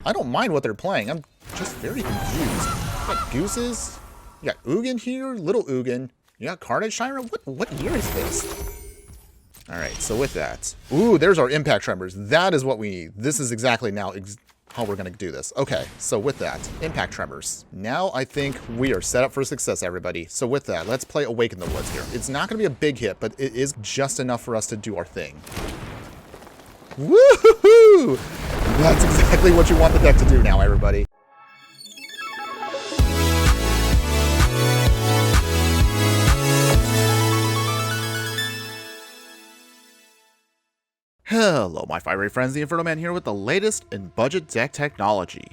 I don't mind what they're playing. I'm just very confused. You got Gooses. You got Ugin here. Little Ugin. You got Carnage Tyrant. What year is this? Alright, so with that. Ooh, there's our Impact Tremors. That is what we need. This is exactly now how we're going to do this. Okay, so with that, Impact Tremors. Now I think we are set up for success, everybody. So with that, let's play Awaken the Woods here. It's not going to be a big hit, but it is just enough for us to do our thing. Woohoo! That's exactly what you want the deck to do now, everybody. Hello my fiery friends, the Infernoman here with the latest in budget deck technology.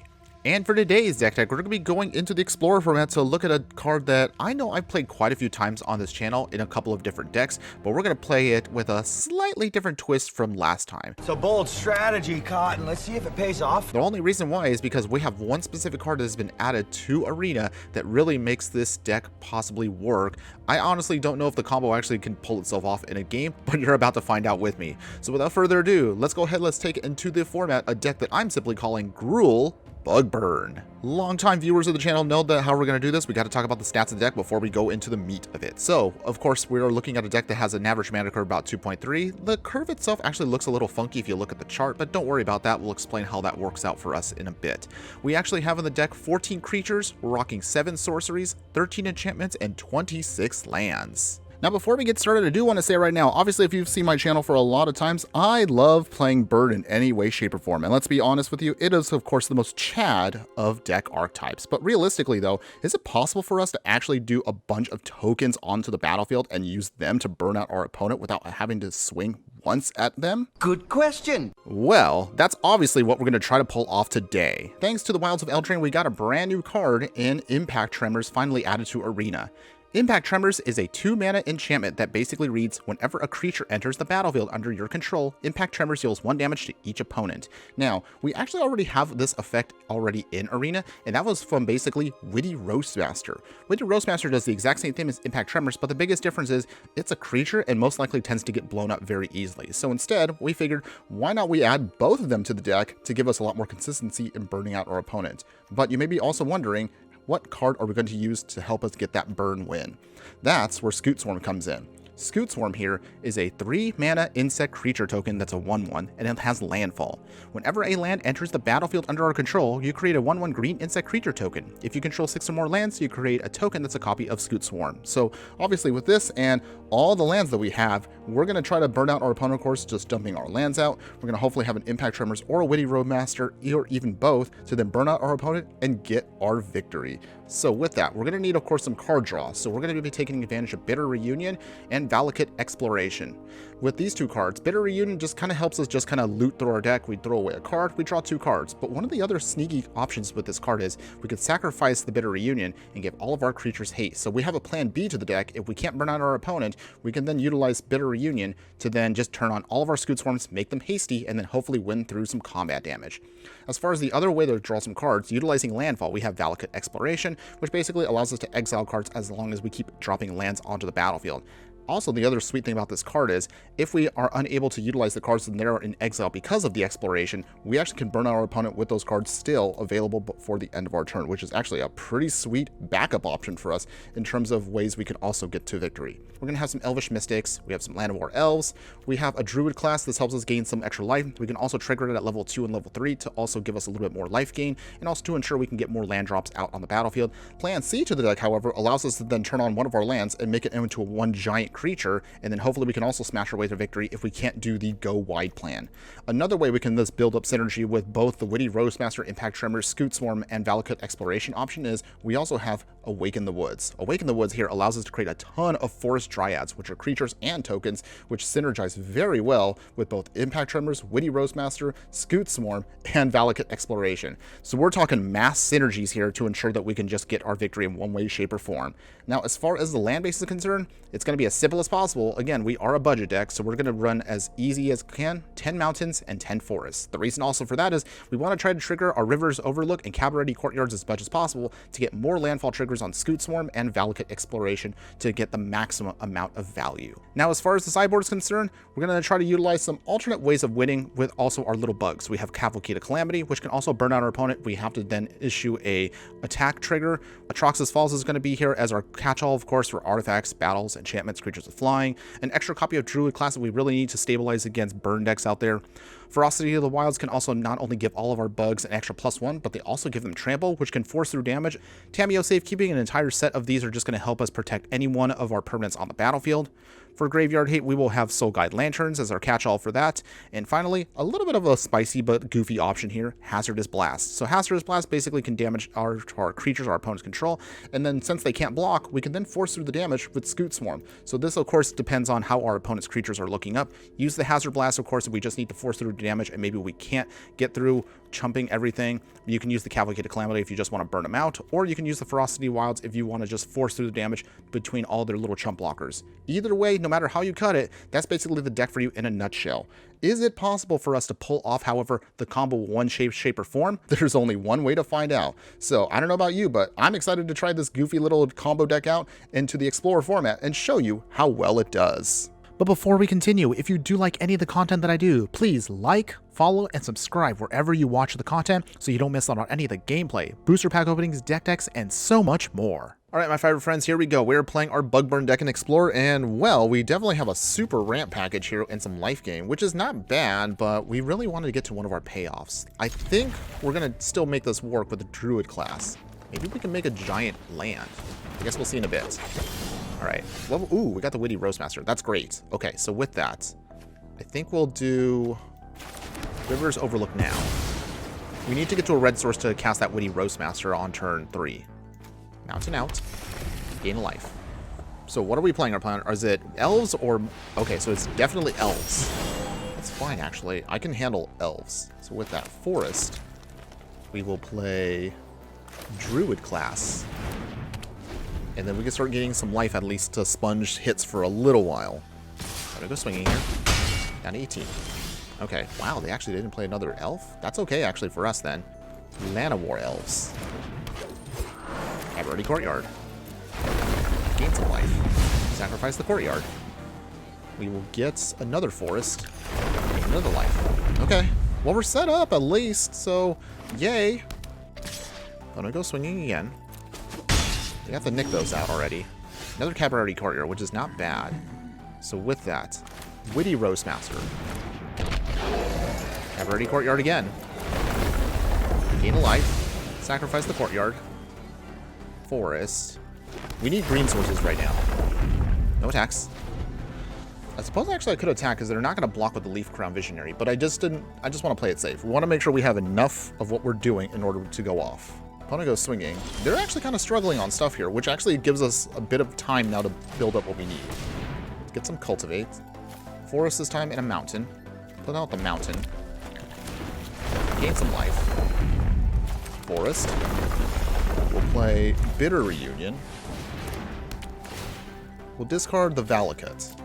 And for today's deck tech, we're going to be going into the Explorer format to look at a card that I know I've played quite a few times on this channel in a couple of different decks, but we're going to play it with a slightly different twist from last time. It's a bold strategy, Cotton. Let's see if it pays off. The only reason why is because we have one specific card that has been added to Arena that really makes this deck possibly work. I honestly don't know if the combo actually can pull itself off in a game, but you're about to find out with me. So without further ado, let's go ahead, let's take into the format a deck that I'm simply calling Gruul Burn. Longtime viewers of the channel know that how we're going to do this. We got to talk about the stats of the deck before we go into the meat of it. So, of course, we are looking at a deck that has an average mana curve about 2.3. The curve itself actually looks a little funky if you look at the chart, but don't worry about that. We'll explain how that works out for us in a bit. We actually have in the deck 14 creatures. We're rocking 7 sorceries, 13 enchantments, and 26 lands. Now, before we get started, I do want to say right now, obviously, if you've seen my channel for a lot of times, I love playing Burn in any way, shape, or form. And let's be honest with you, it is, of course, the most Chad of deck archetypes. But realistically, though, is it possible for us to actually do a bunch of tokens onto the battlefield and use them to burn out our opponent without having to swing once at them? Good question. Well, that's obviously what we're going to try to pull off today. Thanks to the Wilds of Eldraine, we got a brand new card in Impact Tremors finally added to Arena. Impact Tremors is a 2-mana enchantment that basically reads, whenever a creature enters the battlefield under your control, Impact Tremors deals 1 damage to each opponent. Now, we actually already have this effect already in Arena, and that was from basically Witty Roastmaster. Witty Roastmaster does the exact same thing as Impact Tremors, but the biggest difference is it's a creature and most likely tends to get blown up very easily. So instead, we figured, why not we add both of them to the deck to give us a lot more consistency in burning out our opponent. But you may be also wondering, what card are we going to use to help us get that burn win? That's where Scute Swarm comes in. Scute Swarm here is a 3-mana insect creature token that's a 1/1, and it has landfall. Whenever a land enters the battlefield under our control, you create a 1/1 green insect creature token. If you control 6 or more lands, you create a token that's a copy of Scute Swarm. So obviously with this and all the lands that we have, we're going to try to burn out our opponent, of course, just dumping our lands out. We're going to hopefully have an Impact Tremors or a Witty Roadmaster, or even both, to then burn out our opponent and get our victory. So with that, we're going to need, of course, some card draw. So we're going to be taking advantage of Bitter Reunion and Valakut Exploration. With these 2 cards, Bitter Reunion just kind of helps us just kind of loot through our deck. We throw away a card, we draw 2 cards. But one of the other sneaky options with this card is we could sacrifice the Bitter Reunion and give all of our creatures haste. So we have a plan B to the deck. If we can't burn out our opponent, we can then utilize Bitter Reunion to then just turn on all of our Scute Swarms, make them hasty, and then hopefully win through some combat damage. As far as the other way to draw some cards, utilizing landfall, we have Valakut Exploration, which basically allows us to exile cards as long as we keep dropping lands onto the battlefield. Also, the other sweet thing about this card is, if we are unable to utilize the cards that are in exile because of the exploration, we actually can burn out our opponent with those cards still available before the end of our turn, which is actually a pretty sweet backup option for us in terms of ways we can also get to victory. We're going to have some Elvish Mystics, we have some Land of War Elves, we have a Druid class. This helps us gain some extra life. We can also trigger it at level 2 and level 3 to also give us a little bit more life gain, and also to ensure we can get more land drops out on the battlefield. Plan C to the deck, however, allows us to then turn on one of our lands and make it into a 1 giant creature, and then hopefully we can also smash our way to victory if we can't do the go wide plan. Another way we can just build up synergy with both the Witty Roastmaster, Impact Tremors, Scute Swarm, and Valakut Exploration option is we also have Awaken the Woods. Awaken the Woods here allows us to create a ton of Forest Dryads, which are creatures and tokens, which synergize very well with both Impact Tremors, Witty Roastmaster, Scute Swarm, and Valakut Exploration. So we're talking mass synergies here to ensure that we can just get our victory in one way, shape, or form. Now, as far as the land base is concerned, it's going to be a simple as possible. Again, we are a budget deck, so we're going to run as easy as we can, 10 mountains and 10 forests. The reason also for that is we want to try to trigger our Rivers Overlook and Cabaret Courtyards as much as possible to get more landfall triggers on Scute Swarm and Valakut Exploration to get the maximum amount of value. Now, as far as the sideboard is concerned, we're going to try to utilize some alternate ways of winning with also our little bugs. We have Cavalcade of Calamity, which can also burn out our opponent. We have to then issue a attack trigger. Atraxas Falls is going to be here as our catch-all, of course, for artifacts, battles, enchantments, creatures with flying. An extra copy of Druid class that we really need to stabilize against burn decks out there. Ferocity of the Wilds can also not only give all of our bugs an extra +1, but they also give them trample, which can force through damage. Tamiyo Safekeeping, an entire set of these are just going to help us protect any one of our permanents on the battlefield. For Graveyard Hate, we will have Soul Guide Lanterns as our catch-all for that. And finally, a little bit of a spicy but goofy option here, Hazardous Blast. So Hazardous Blast basically can damage our creatures our opponents control, and then since they can't block, we can then force through the damage with Scute Swarm. So this, of course, depends on how our opponent's creatures are looking up. Use the Hazard Blast, of course, if we just need to force through damage and maybe we can't get through chumping everything. You can use the Cavalcade of Calamity if you just want to burn them out, or you can use the Ferocity Wilds if you want to just force through the damage between all their little chump blockers. Either way, no matter how you cut it, that's basically the deck for you in a nutshell. Is it possible for us to pull off, however, the combo one shape or form? There's only one way to find out. So I don't know about you, but I'm excited to try this goofy little combo deck out into the Explorer format and show you how well it does. But before we continue, if you do like any of the content that I do, please like, follow, and subscribe wherever you watch the content so you don't miss out on any of the gameplay, booster pack openings, deck decks, and so much more. Alright, my favorite friends, here we go. We're playing our Bug Burn deck in Explorer, and well, we definitely have a super ramp package here and some life gain, which is not bad, but we really wanted to get to one of our payoffs. I think we're going to still make this work with the Druid class. Maybe we can make a giant land. I guess we'll see in a bit. Alright, well, ooh, we got the Witty Roastmaster. That's great. Okay, so with that, I think we'll do Rivers Overlook now. We need to get to a red source to cast that Witty Roastmaster on turn 3. Mountain out. Gain a life. So what are we playing our plan? Is it elves or... Okay, so it's definitely elves. That's fine, actually. I can handle elves. So with that forest, we will play Druid class. And then we can start getting some life at least to sponge hits for a little while. I'm gonna go swinging here. Down to 18. Okay, wow, they actually didn't play another elf? That's okay, actually, for us then. Llanowar elves. Cabaret Courtyard. Gain some life. Sacrifice the courtyard. We will get another forest. Gain another life. Okay, well, we're set up at least, so yay. I'm gonna go swinging again. We have to nick those out already. Another Cabaret Courtyard, which is not bad. So with that, Witty Roastmaster. Cabaret Courtyard again. Gain a life. Sacrifice the courtyard. Forest. We need green sources right now. No attacks. I suppose actually I could attack because they're not going to block with the Leaf Crown Visionary, but I just want to play it safe. We want to make sure we have enough of what we're doing in order to go off. Opponent goes swinging. They're actually kind of struggling on stuff here, which actually gives us a bit of time now to build up what we need. Let's get some Cultivate. Forest this time and a mountain. Put out the mountain. Gain some life. Forest. We'll play Bitter Reunion. We'll discard the Valakut.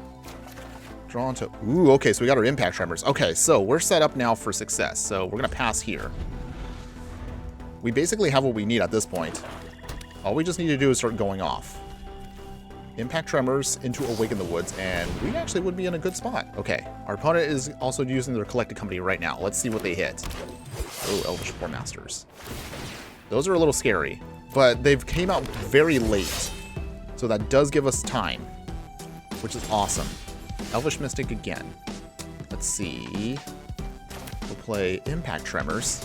Draw into... Ooh, okay, so we got our Impact Tremors. Okay, so we're set up now for success. So we're going to pass here. We basically have what we need at this point. All we just need to do is start going off. Impact Tremors into Awaken the Woods, and we actually would be in a good spot. Okay, our opponent is also using their Collected Company right now. Let's see what they hit. Oh, Elvish Poor Masters. Those are a little scary, but they've came out very late. So that does give us time, which is awesome. Elvish Mystic again. Let's see. We'll play Impact Tremors.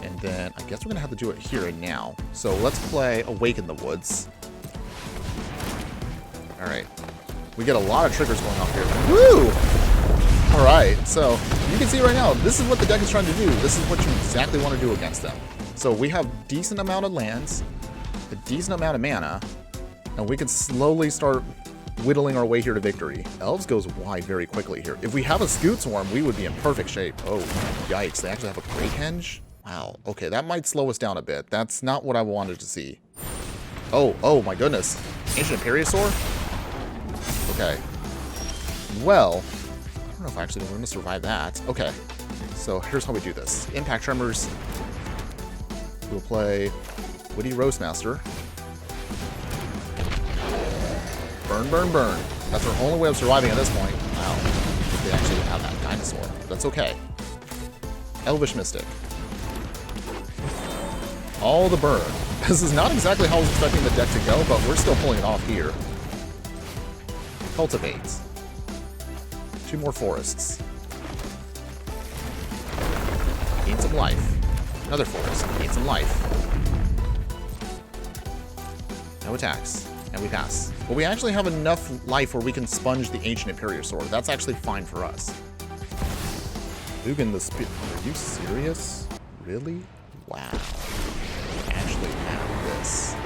And then I guess we're going to have to do it here and now. So let's play Awaken the Woods. Alright. We get a lot of triggers going off here. Woo! Alright, so you can see right now, this is what the deck is trying to do. This is what you exactly want to do against them. So we have a decent amount of lands, a decent amount of mana, and we can slowly start whittling our way here to victory. Elves goes wide very quickly here. If we have a Scute Swarm, we would be in perfect shape. Oh, yikes. They actually have a Great Henge? Wow. Okay, that might slow us down a bit. That's not what I wanted to see. Oh my goodness. Ancient Imperiosaur? Okay. Well, I don't know if actually we're going to survive that. Okay. So here's how we do this. Impact Tremors. We'll play Witty Roastmaster. Burn, burn, burn. That's our only way of surviving at this point. Wow. They actually have that dinosaur. That's okay. Elvish Mystic. All the burn. This is not exactly how I was expecting the deck to go, but we're still pulling it off here. Cultivate. 2 more forests. Gain some life. Another forest. Gain some life. No attacks. And we pass. But we actually have enough life where we can sponge the Ancient Imperial Sword. That's actually fine for us. Ugin the Spear. Are you serious? Really? Wow. We actually have this.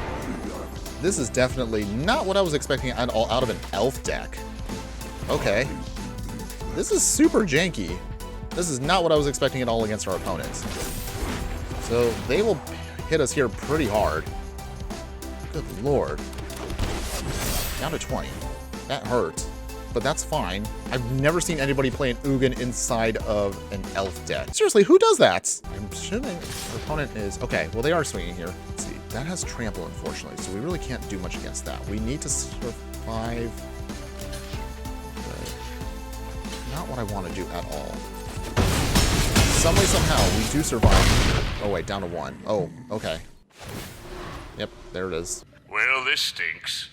This is definitely not what I was expecting at all out of an elf deck. Okay. This is super janky. This is not what I was expecting at all against our opponents. So they will hit us here pretty hard. Good lord. Down to 20. That hurt. But that's fine. I've never seen anybody play an Ugin inside of an elf deck. Seriously, who does that? I'm assuming our opponent is... Okay, well they are swinging here. Let's see. That has trample, unfortunately, so we really can't do much against that. We need to survive... Not what I want to do at all. Some way, somehow, we do survive. Oh, wait, down to 1. Oh, okay. Yep, there it is. Well, this stinks.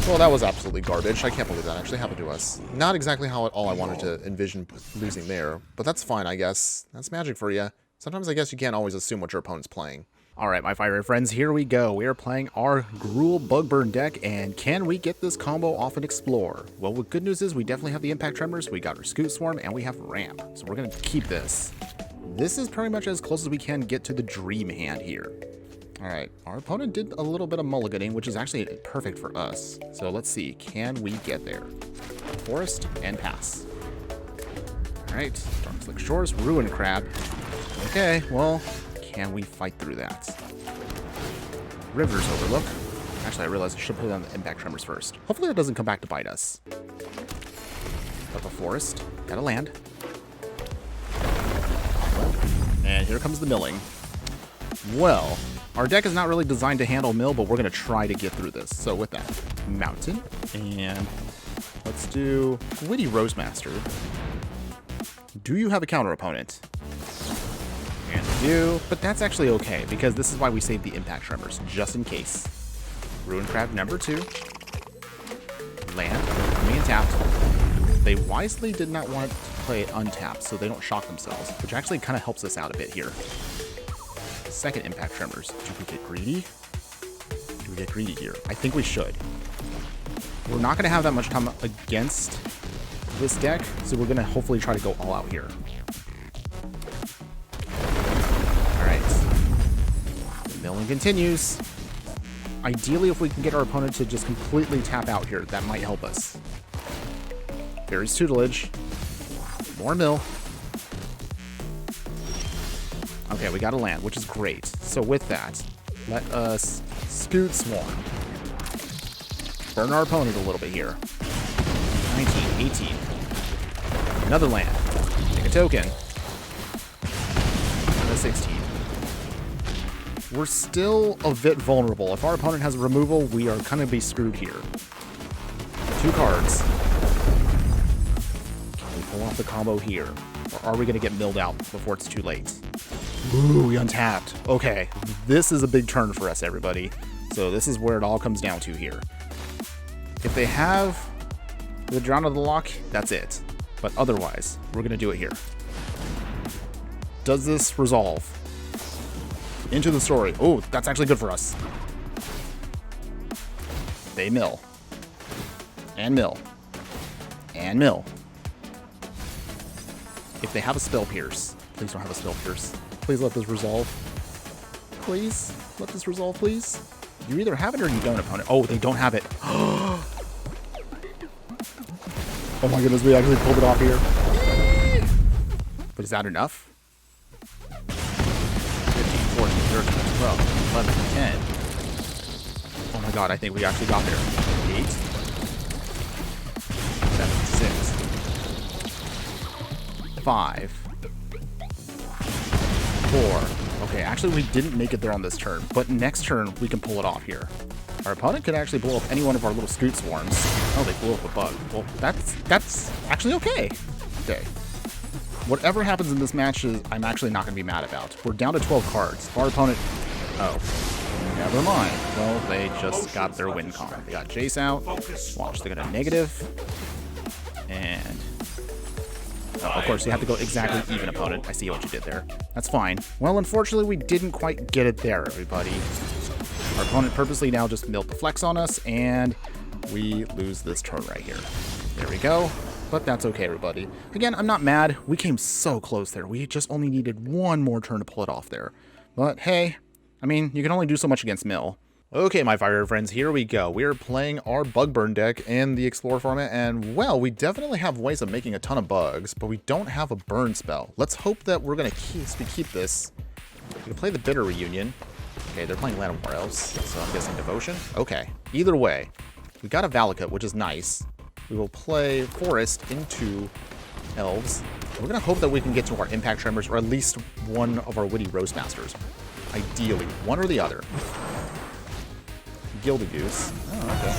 Well, that was absolutely garbage. I can't believe that actually happened to us. Not exactly how at all I wanted to envision losing there, but that's fine, I guess. That's magic for you. Sometimes I guess you can't always assume what your opponent's playing. Alright, my fiery friends, here we go. We are playing our Gruul Burn deck, and can we get this combo off and explore? Well, the good news is we definitely have the Impact Tremors, we got our Scute Swarm, and we have Ramp. So we're going to keep this. This is pretty much as close as we can get to the dream hand here. Alright, our opponent did a little bit of mulliganing, which is actually perfect for us. So let's see, can we get there? Forest and pass. Alright, Darkslick Shores, Ruin Crab. Okay, well, can we fight through that? River's Overlook. Actually, I realized I should put it on the Impact Tremors first. Hopefully that doesn't come back to bite us. Up a forest, gotta land. And here comes the milling. Well, our deck is not really designed to handle mill, but we're going to try to get through this. So with that, Mountain, and let's do Witty Roastmaster. Do you have a counter opponent? And we do, but that's actually okay, because this is why we saved the Impact Tremors, just in case. Ruin Crab number 2. Land, coming in tapped. They wisely did not want to play it untapped, so they don't shock themselves, which actually kind of helps us out a bit here. Second Impact Tremors. Do we get greedy? Do we get greedy here? I think we should. We're not going to have that much time against this deck, so we're going to hopefully try to go all out here. Alright. The milling continues. Ideally, if we can get our opponent to just completely tap out here, that might help us. Fairy's Tutelage. More mill. Okay, we got a land, which is great. So with that, let us Scute Swarm. Burn our opponent a little bit here. 19, 18. Another land. Take a token. And a 16. We're still a bit vulnerable. If our opponent has a removal, we are going to be screwed here. 2 cards. Can we pull off the combo here? Or are we going to get milled out before it's too late? Ooh, we untapped. Okay, this is a big turn for us, everybody. So this is where it all comes down to here. If they have the Drown of the Lock, that's it. But otherwise, we're going to do it here. Does this resolve? Into the story. Oh, that's actually good for us. They mill. And mill. And mill. If they have a Spell Pierce. Please don't have a Spell Pierce. Please let this resolve. Please? Let this resolve, please? You either have it or you don't, opponent. Oh, they don't have it. Oh my goodness, we actually pulled it off here. But is that enough? 15, 14, 13, 12, 11, 10. Oh my god, I think we actually got there. 8. 5, 4. Okay, actually we didn't make it there on this turn, but next turn we can pull it off here. Our opponent could actually blow up any one of our little Scute swarms. Oh, they blew up a bug. Well, that's actually okay. Okay. Whatever happens in this match is I'm actually not going to be mad about. We're down to 12 cards. Our opponent... Oh. Never mind. Well, they just got their win con. They got Jace out. Watch, they got a negative. And... Oh, of course, you have to go exactly even, opponent. I see what you did there. That's fine. Well, unfortunately, we didn't quite get it there, everybody. Our opponent purposely now just milled the flex on us, and we lose this turn right here. There we go. But that's okay, everybody. Again, I'm not mad. We came so close there. We just only needed one more turn to pull it off there. But hey, I mean, you can only do so much against Mill. Okay, my fire friends, here we go. We are playing our bug burn deck in the Explorer format, and well, we definitely have ways of making a ton of bugs, but we don't have a burn spell. Let's hope that we're gonna keep this. We can play the Bitter Reunion. Okay, they're playing Land of War Elves, so I'm guessing Devotion. Okay, either way, we got a Valakut, which is nice. We will play Forest into Elves. We're gonna hope that we can get to our Impact Tremors, or at least one of our Witty Roastmasters. Ideally, one or the other. Gilded Goose. Oh, okay.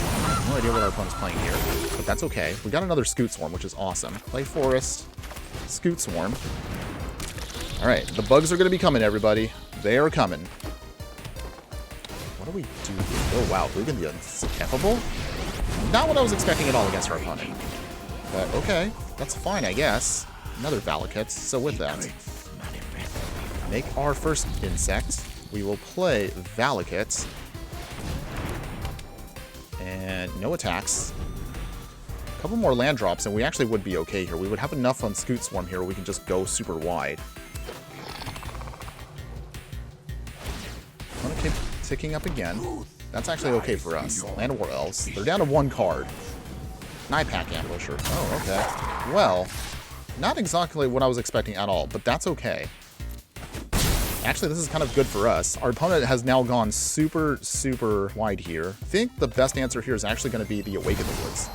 No idea what our opponent's playing here, but that's okay. We got another Scute Swarm, which is awesome. Play Forest, Scute Swarm. All right, the bugs are going to be coming, everybody. They are coming. What do we do here? Oh, wow. Ugin the Unskippable? Not what I was expecting at all against our opponent. But, okay. That's fine, I guess. Another Valakut. So with that, make our first insect. We will play Valakut. And no attacks. A couple more land drops, and we actually would be okay here. We would have enough on Scute Swarm here where we can just go super wide. I'm gonna keep ticking up again. That's actually okay for us. Land of War Elves. They're down to one card. Pack Ambusher. Oh, okay. Well, not exactly what I was expecting at all, but that's okay. Actually, this is kind of good for us. Our opponent has now gone super, super wide here. I think the best answer here is actually going to be the Awaken the Woods.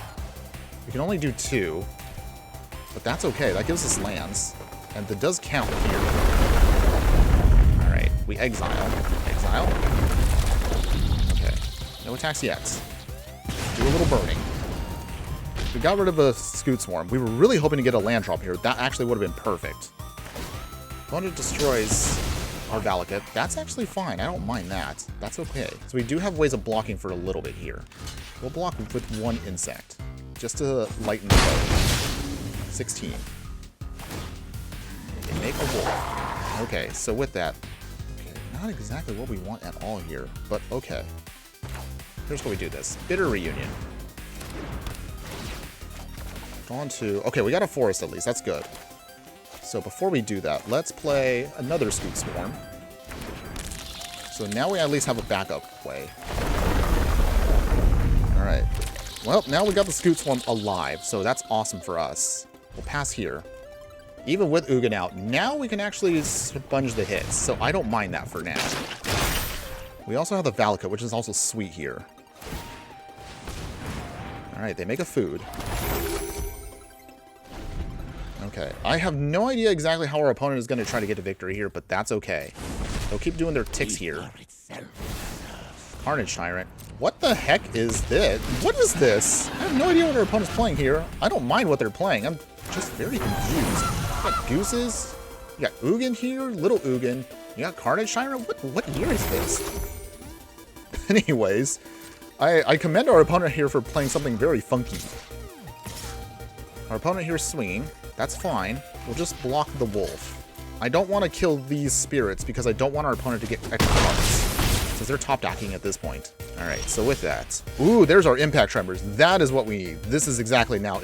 We can only do 2, but that's okay. That gives us lands, and that does count here. All right, we exile. Exile. Okay, no attacks yet. Do a little burning. We got rid of a Scute Swarm. We were really hoping to get a land drop here. That actually would have been perfect. Opponent destroys our Valakut. That's actually fine. I don't mind that. That's okay. So we do have ways of blocking for a little bit here. We'll block with one insect, just to lighten the load. 16. Okay, make a wolf. Okay, so with that, okay, not exactly what we want at all here, but okay. Here's what we do this. Bitter Reunion. On to... Okay, we got a Forest at least. That's good. So before we do that, let's play another Scute Swarm. So now we at least have a backup way. Alright. Well, now we got the Scute Swarm alive, so that's awesome for us. We'll pass here. Even with Ugin out, now we can actually sponge the hits, so I don't mind that for now. We also have the Valakut, which is also sweet here. Alright, they make a food. Okay, I have no idea exactly how our opponent is going to try to get to victory here, but that's okay. They'll keep doing their ticks here. Carnage Tyrant. What the heck is this? What is this? I have no idea what our opponent's playing here. I don't mind what they're playing. I'm just very confused. You got Gooses. You got Ugin here. Little Ugin. You got Carnage Tyrant. What year is this? Anyways, I commend our opponent here for playing something very funky. Our opponent here is swinging. That's fine. We'll just block the wolf. I don't want to kill these spirits because I don't want our opponent to get extra cards, since they're top decking at this point. Alright, so with that... Ooh, there's our Impact Tremors. That is what we need. This is exactly now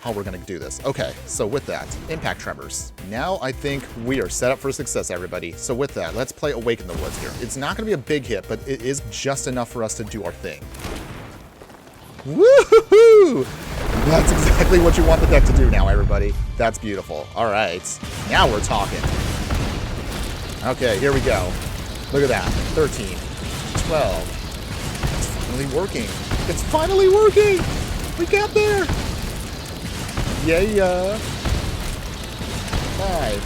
how we're going to do this. Okay, so with that, Impact Tremors. Now I think we are set up for success, everybody. So with that, let's play Awaken the Woods here. It's not going to be a big hit, but it is just enough for us to do our thing. Woohoo! That's exactly what you want the deck to do now, everybody. That's beautiful. All right, now we're talking. Okay, here we go. Look at that. 13, 12. It's finally working. It's finally working! We got there! Yeah. 5,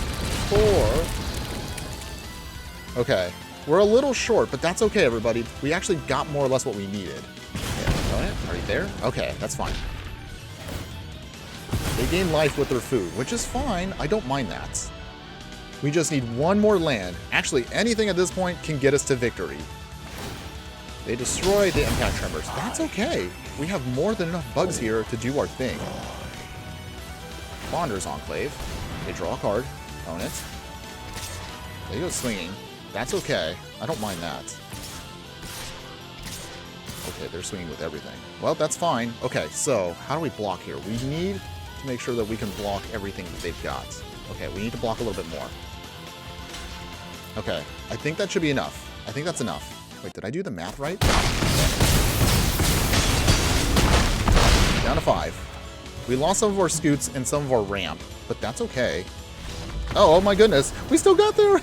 4. Okay. We're a little short, but that's okay, everybody. We actually got more or less what we needed. Okay, are you there? Okay, that's fine. They gain life with their food, which is fine. I don't mind that. We just need one more land. Actually, anything at this point can get us to victory. They destroy the impact tremors. That's okay. We have more than enough bugs here to do our thing. Bonder's Enclave. They draw a card. Own it. They go swinging. That's okay. I don't mind that. Okay, they're swinging with everything. Well, that's fine. Okay, so how do we block here? We need to make sure that we can block everything that they've got. Okay, we need to block a little bit more. Okay, I think that should be enough. I think that's enough. Wait, did I do the math right? Down to 5. We lost some of our scoots and some of our ramp, but that's okay. Oh my goodness, we still got there!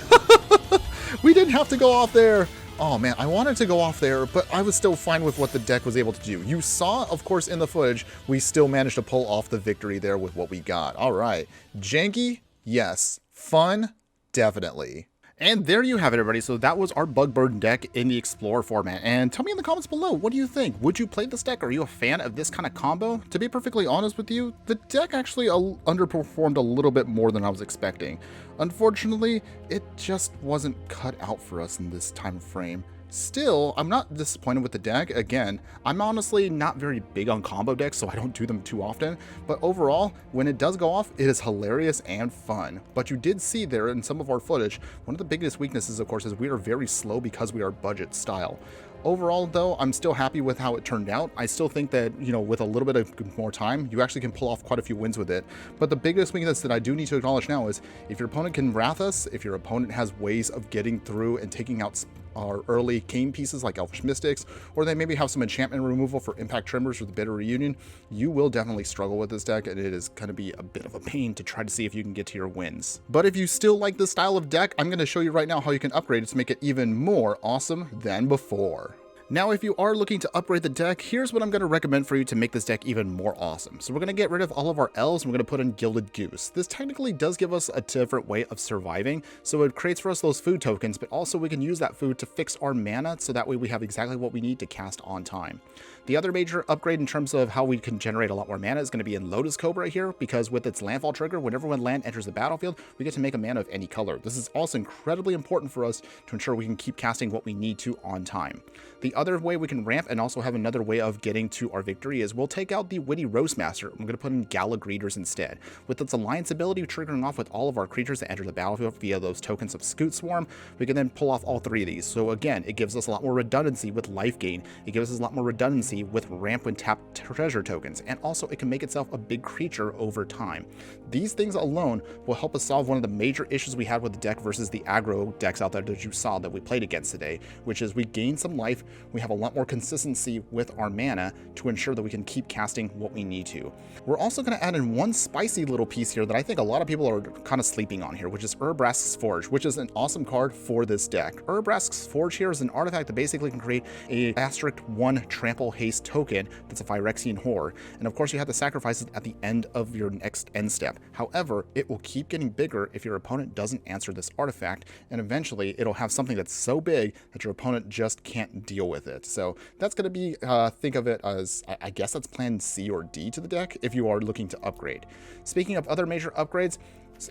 We didn't have to go off there! Oh man, I wanted to go off there, but I was still fine with what the deck was able to do. You saw, of course, in the footage, we still managed to pull off the victory there with what we got. Alright, janky? Yes. Fun? Definitely. And there you have it, everybody. So that was our Bug Burn deck in the Explorer format. And tell me in the comments below, what do you think? Would you play this deck? Are you a fan of this kind of combo? To be perfectly honest with you, the deck actually underperformed a little bit more than I was expecting. Unfortunately, it just wasn't cut out for us in this time frame. Still, I'm not disappointed with the deck. Again, I'm honestly not very big on combo decks, so I don't do them too often. But overall, when it does go off, it is hilarious and fun. But you did see there in some of our footage, one of the biggest weaknesses, of course, is we are very slow because we are budget style. Overall, though, I'm still happy with how it turned out. I still think that, you know, with a little bit of more time, you actually can pull off quite a few wins with it. But the biggest weakness that I do need to acknowledge now is if your opponent can wrath us, if your opponent has ways of getting through and taking out our early game pieces like Elvish Mystics, or they maybe have some enchantment removal for Impact Tremors or the Bitter Reunion, you will definitely struggle with this deck, and it is going to be a bit of a pain to try to see if you can get to your wins. But if you still like this style of deck, I'm going to show you right now how you can upgrade it to make it even more awesome than before. Now, if you are looking to upgrade the deck, here's what I'm going to recommend for you to make this deck even more awesome. So we're going to get rid of all of our elves, and we're going to put in Gilded Goose. This technically does give us a different way of surviving, so it creates for us those food tokens, but also we can use that food to fix our mana, so that way we have exactly what we need to cast on time. The other major upgrade in terms of how we can generate a lot more mana is going to be in Lotus Cobra here, because with its landfall trigger, whenever one land enters the battlefield, we get to make a mana of any color. This is also incredibly important for us to ensure we can keep casting what we need to on time. The other way we can ramp and also have another way of getting to our victory is we'll take out the Witty Roastmaster. I'm going to put in Gala Greeters instead. With its Alliance ability triggering off with all of our creatures that enter the battlefield via those tokens of Scute Swarm, we can then pull off all 3 of these. So again, it gives us a lot more redundancy with life gain. It gives us a lot more redundancy with ramp when tapped treasure tokens. And also it can make itself a big creature over time. These things alone will help us solve one of the major issues we had with the deck versus the aggro decks out there that you saw that we played against today, which is we gain some life, we have a lot more consistency with our mana to ensure that we can keep casting what we need to. We're also going to add in one spicy little piece here that I think a lot of people are kind of sleeping on here, which is Urabrask's Forge, which is an awesome card for this deck. Urabrask's Forge here is an artifact that basically can create a *1 trample haste token that's a Phyrexian Horror, and of course you have to sacrifice it at the end of your next end step. However, it will keep getting bigger if your opponent doesn't answer this artifact, and eventually it'll have something that's so big that your opponent just can't deal with it. So that's going to be, think of it as, I guess that's plan C or D to the deck if you are looking to upgrade. Speaking of other major upgrades,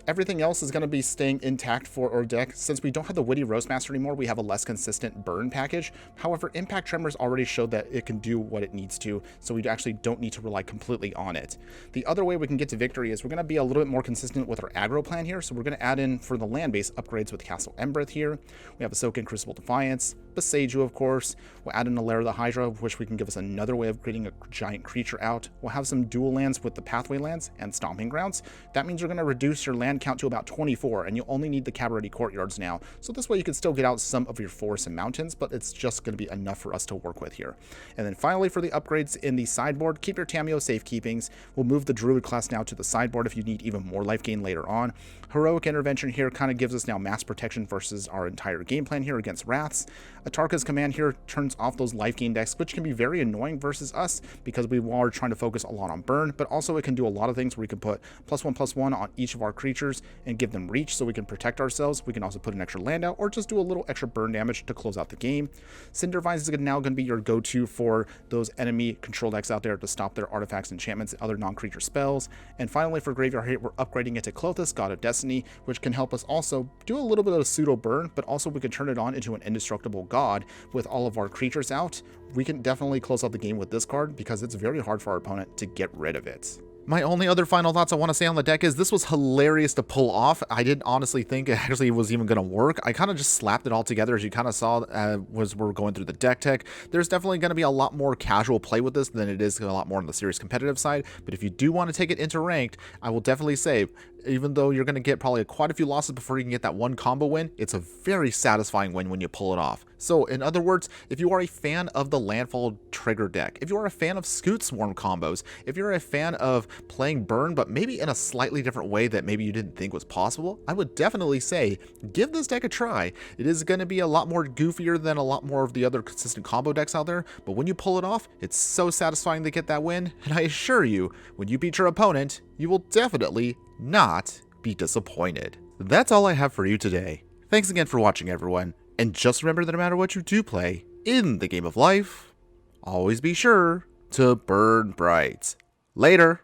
everything else is going to be staying intact for our deck. Since we don't have the Witty Roastmaster anymore, we have a less consistent burn package. However, Impact Tremors already showed that it can do what it needs to, so we actually don't need to rely completely on it. The other way we can get to victory is we're going to be a little bit more consistent with our aggro plan here, so we're going to add in for the land base upgrades with Castle Embereth here. We have Ahsoka and Crucible Defiance, Beseiju, of course. We'll add in a Lair of the Hydra, which we can give us another way of creating a giant creature out. We'll have some dual lands with the Pathway lands and Stomping Grounds. That means you're going to reduce your land count to about 24, and you'll only need the Cabaret Courtyards now. So this way you can still get out some of your forests and mountains, but it's just going to be enough for us to work with here. And then finally, for the upgrades in the sideboard, keep your Tameo safekeepings. We'll move the Druid class now to the sideboard if you need even more life gain later on. Heroic Intervention here kind of gives us now mass protection versus our entire game plan here against Wraths. Atarka's Command here turns off those life gain decks, which can be very annoying versus us because we are trying to focus a lot on burn, but also it can do a lot of things where we can put +1/+1 on each of our creatures creatures and give them reach so we can protect ourselves. We can also put an extra land out or just do a little extra burn damage to close out the game. Cinder Vines is now going to be your go-to for those enemy control decks out there to stop their artifacts, enchantments, and other non-creature spells. And finally, for Graveyard Hit, we're upgrading it to Klothys, God of Destiny, which can help us also do a little bit of pseudo burn, but also we can turn it on into an indestructible god with all of our creatures out. We can definitely close out the game with this card because it's very hard for our opponent to get rid of it. My only other final thoughts I want to say on the deck is this was hilarious to pull off. I didn't honestly think it actually was even going to work. I kind of just slapped it all together, as you kind of saw as we're going through the deck tech. There's definitely going to be a lot more casual play with this than it is a lot more on the serious competitive side. But if you do want to take it into ranked, I will definitely say, even though you're going to get probably quite a few losses before you can get that one combo win, it's a very satisfying win when you pull it off. So in other words, if you are a fan of the Landfall trigger deck, if you are a fan of Scute Swarm combos, if you're a fan of playing Burn, but maybe in a slightly different way that maybe you didn't think was possible, I would definitely say give this deck a try. It is going to be a lot more goofier than a lot more of the other consistent combo decks out there, but when you pull it off, it's so satisfying to get that win, and I assure you, when you beat your opponent, you will definitely not be disappointed. That's all I have for you today. Thanks again for watching, everyone, and just remember that no matter what you do play in the game of life, always be sure to burn bright. Later!